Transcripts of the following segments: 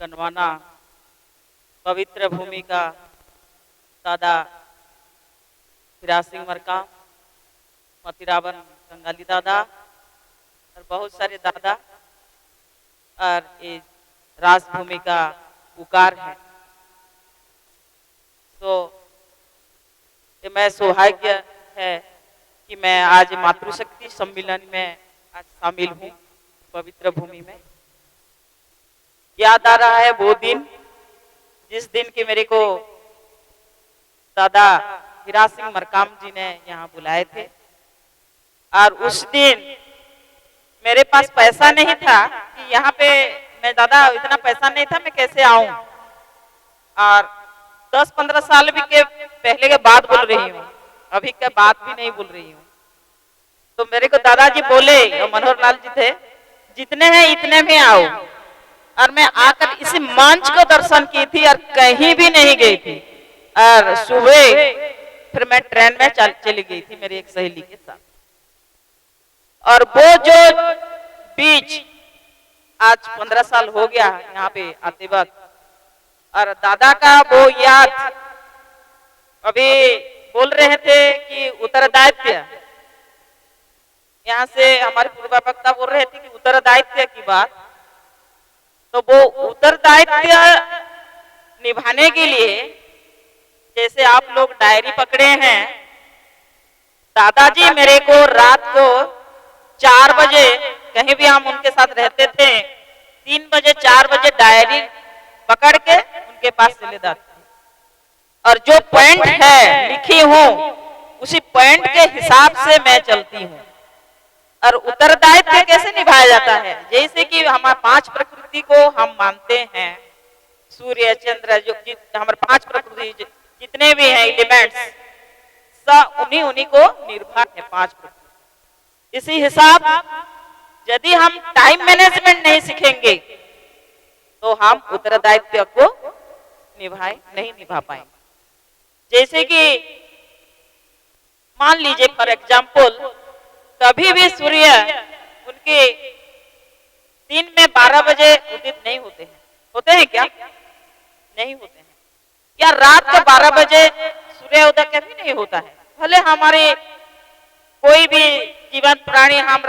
गनवाना पवित्र भूमि का दादा हिराज सिंह मरकाम, मोतीरावन कंगाली दादा और बहुत सारे दादा और ये राजभूमि का पुकार है। तो ये मैं सौभाग्य है कि मैं आज मातृशक्ति सम्मेलन में आज शामिल हूँ। पवित्र भूमि में याद आ रहा है वो दिन जिस दिन की मेरे को दादा हिराज सिंह मरकाम जी ने यहाँ बुलाए थे। और उस दिन मेरे पास पैसा नहीं था कि यहाँ पे मैं दादा इतना पैसा नहीं था मैं कैसे आऊं। और 10-15 साल भी के पहले के बात बोल रही हूँ, अभी के बात भी नहीं बोल रही हूँ। तो मेरे को दादाजी बोले, मनोहर लाल जी थे, जितने हैं इतने में आओ। और मैं आकर इसी मंच को दर्शन की थी और कहीं भी नहीं गई थी। और सुबह फिर मैं ट्रेन में चली गई थी मेरी एक सहेली के साथ। और वो जो बीच आज 15 साल हो गया यहाँ पे आते वक्त, और दादा का वो याद अभी बोल रहे थे कि उत्तरदायित्व, यहाँ से हमारे पूर्व वक्ता बोल रहे थे कि उत्तरदायित्व की बात। तो वो उत्तरदायित्व निभाने के लिए जैसे आप लोग डायरी पकड़े हैं, दादाजी मेरे को रात को 4 बजे, कहीं भी हम उनके साथ रहते थे, 3 बजे 4 बजे डायरी पकड़ के उनके पास चले जाते थे। और जो पॉइंट है लिखी हूं उसी पॉइंट के हिसाब से मैं चलती हूँ। और उत्तरदायित्व कैसे निभाया जाता है, जैसे कि हमारे 5 प्रकृति को हम मानते हैं, सूर्य चंद्र जो हमारे 5 प्रकृति जितने भी हैं एलिमेंट्स, सब उन्हीं को निर्भर है 5 प्रकृति। इसी हिसाब यदि हम टाइम मैनेजमेंट नहीं सीखेंगे तो हम उत्तरदायित्व को नहीं निभा पाएंगे। जैसे कि मान लीजिए फॉर एग्जाम्पल, कभी भी सूर्य उनके दिन में 12 बजे उदित नहीं होते हैं। होते हैं क्या? नहीं होते हैं। या रात को 12 बजे सूर्योदय कभी नहीं होता है। भले हमारे कोई भी जीवंत प्राणी हम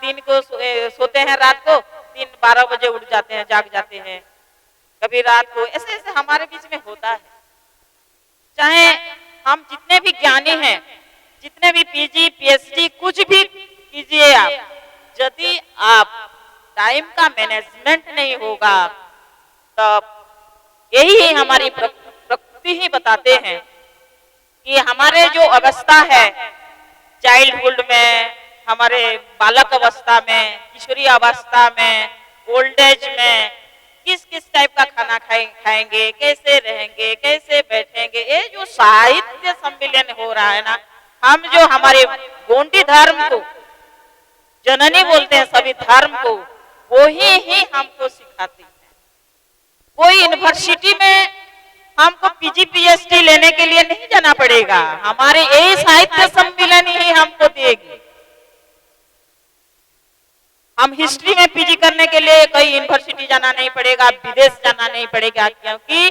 दिन को सोते हैं, रात को 12 बजे उठ जाते हैं, जाग जाते हैं, कभी रात को, ऐसे ऐसे हमारे बीच में होता है। चाहे हम जितने भी ज्ञानी हैं, जितने भी पीजी पीएचडी कुछ भी कीजिए आप, यदि आप टाइम का मैनेजमेंट नहीं होगा तब यही हमारी प्रकृति ही बताते हैं कि हमारे जो अवस्था है चाइल्डहुड में, हमारे बालक अवस्था में, किशोरी अवस्था में, ओल्ड एज में किस किस टाइप का खाना खाएंगे, कैसे रहेंगे, कैसे बैठेंगे, ये जो साहित्य सम्मेलन हो रहा है ना, हम जो हमारे गोंडी धर्म को जननी बोलते हैं, सभी धर्म को वो ही हमको सिखाती है। कोई यूनिवर्सिटी में हमको पीजी पीएचडी लेने के लिए नहीं जाना पड़ेगा, हमारे यही साहित्य सम्मेलन ही हमको देगी। हम हिस्ट्री में पीजी करने के लिए कोई यूनिवर्सिटी जाना नहीं पड़ेगा, विदेश जाना नहीं पड़ेगा, क्योंकि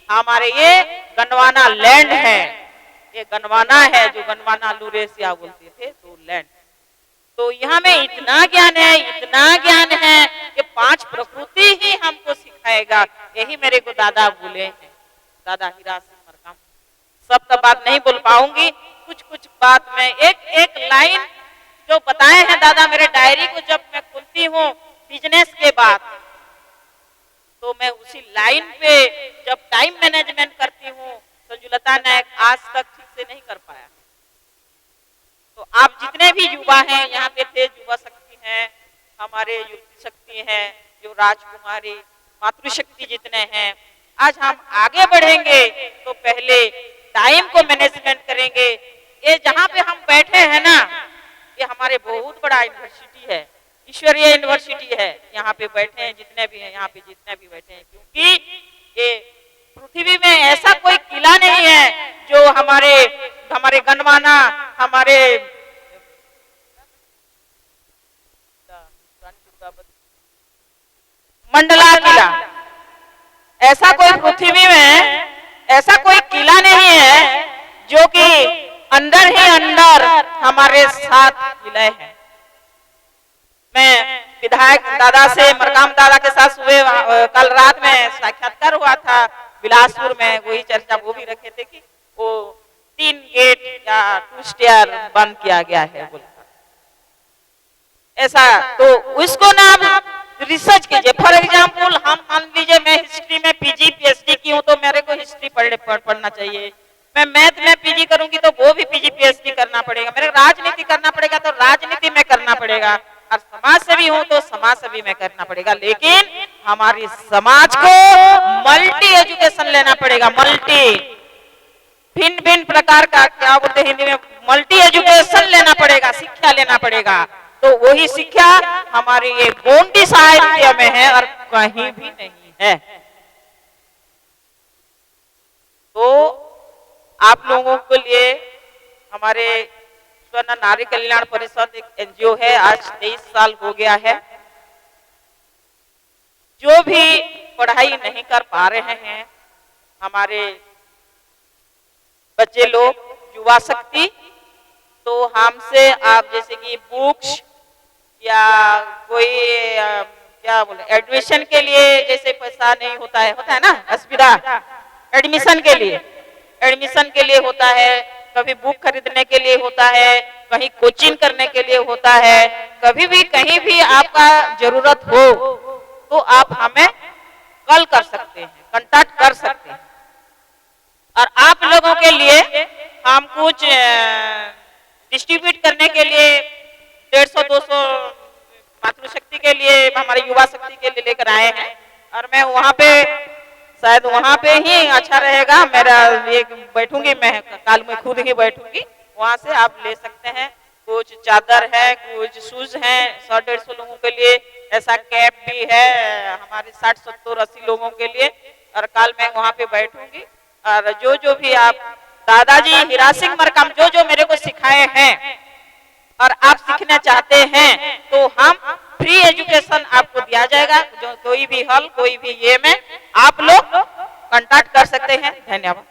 हमारे ये गनवाना लैंड है, ये गनवाना है जो गनवाना लुरेसिया बोलते थे, तो लैंड। तो यहाँ में इतना ज्ञान है, इतना ज्ञान है कि 5 प्रकृति ही हमको सिखाएगा। यही मेरे को दादा बोले हैं, दादा हिराज सिंह मरकाम। सब तो बात नहीं बोल पाऊंगी, कुछ बात में एक लाइन जो बताए हैं दादा मेरे डायरी को जब मैं खुलती हूँ बिजनेस के बाद, तो मैं उसी लाइन पे जब टाइम मैनेजमेंट करती हूँ, संजुलता नायक आज तक ठीक से नहीं कर पाया। तो आप जितने भी युवा हैं यहाँ पे थे, युवा शक्ति हैं, हमारे युवती शक्ति हैं, जो राजकुमारी मातृशक्ति जितने हैं, आज हम आगे बढ़ेंगे तो पहले टाइम को मैनेजमेंट करेंगे। ये जहाँ पे हम बैठे हैं ना, ये हमारे बहुत बड़ा यूनिवर्सिटी है, ईश्वरीय यूनिवर्सिटी है। यहाँ पे बैठे हैं जितने भी हैं, यहाँ पे जितने भी बैठे हैं, क्योंकि ये पृथ्वी में ऐसा कोई किला नहीं है जो हमारे गनवाना, हमारे मंडला किला, ऐसा कोई पृथ्वी में ऐसा कोई किला नहीं है जो कि अंदर ही अंदर हमारे साथ विलय है। मैं विधायक दादा से, मरकाम दादा के साथ सुबह कल रात में साक्षात्कार हुआ था बिलासपुर में, वही चर्चा वो भी रखे थे कि वो 3 गेट या 2 स्टेयर बंद किया गया है बोला ऐसा। तो उसको ना आप रिसर्च कीजिए। फॉर एग्जाम्पल हम मान लीजिए मैं हिस्ट्री में पीजी पीएचडी की हूँ तो मेरे को हिस्ट्री पढ़ना चाहिए। मैं मैथ में पीजी करूंगी तो वो भी पीजी पीएचडी करना पड़ेगा। मेरे राजनीति करना पड़ेगा तो राजनीति में करना पड़ेगा, और समाज सेवी हूं तो समाज सेवी में करना पड़ेगा। लेकिन हमारी समाज को मल्टी एजुकेशन लेना पड़ेगा। मल्टी भिन्न भिन्न प्रकार का, क्या बोलते हैं हिंदी में, मल्टी एजुकेशन लेना पड़ेगा, शिक्षा लेना पड़ेगा। तो वही शिक्षा हमारी ये गोंडी साहित्य में है और कहीं भी नहीं है। तो आप लोगों के लिए हमारे स्वर्ण नारी कल्याण परिषद एक एनजीओ है, आज 23 साल हो गया है। जो भी पढ़ाई नहीं कर पा रहे हैं हमारे बच्चे लोग, युवा शक्ति, तो हमसे आप जैसे कि बुक्स या कोई क्या बोले एडमिशन के लिए, जैसे पैसा नहीं होता है ना असुविधा, एडमिशन के लिए होता है, कभी बुक खरीदने के लिए होता है, कहीं कोचिंग करने के लिए होता है, कभी भी कहीं भी आपका जरूरत हो तो आप हमें कॉल कर सकते हैं, कांटेक्ट कर सकते हैं। और आप लोगों के लिए हम कुछ डिस्ट्रीब्यूट करने के लिए 150-200 मातृशक्ति के लिए, हमारे युवा शक्ति के लिए लेकर आए हैं। और मैं वहाँ पे शायद वहाँ पे ही अच्छा रहेगा, मेरा एक बैठूंगी, मैं काल में खुद ही बैठूंगी, वहाँ से आप ले सकते हैं। कुछ चादर है, कुछ शूज हैं 100-150 लोगों के लिए, ऐसा कैप भी है हमारे 60-70-80 लोगों के लिए। और काल मैं वहाँ पे बैठूंगी और जो भी आप दादाजी हीरा सिंह मरकाम जो मेरे को सिखाए हैं और आप सीखना चाहते हैं तो हम फ्री एजुकेशन आपको दिया जाएगा। जो कोई भी हल, कोई भी ये में आप लोग कांटेक्ट कर सकते हैं। धन्यवाद।